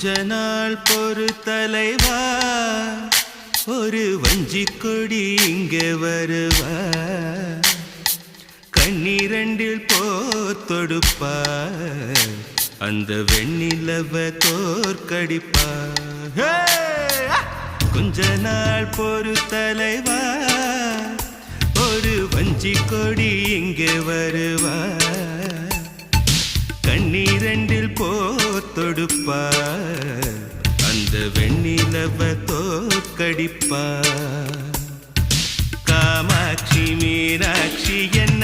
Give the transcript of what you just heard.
கொஞ்ச நாள் பொறு தலைவா, ஒரு வஞ்சி கொடி இங்கே வருவா, கண்ணீரண்டில் போத்தொடுப்பா, அந்த வெண்ணிலவ தோற்கடிப்பா. கொஞ்ச நாள் பொறு தலைவா, ஒரு வஞ்சி கொடி இங்கே வருவா, கண்ணீரண்டில் போத்தொடுப்பா, அந்த வெண்ணிலவ தோற்கடிப்பா. காமாட்சி மீனாட்சி என்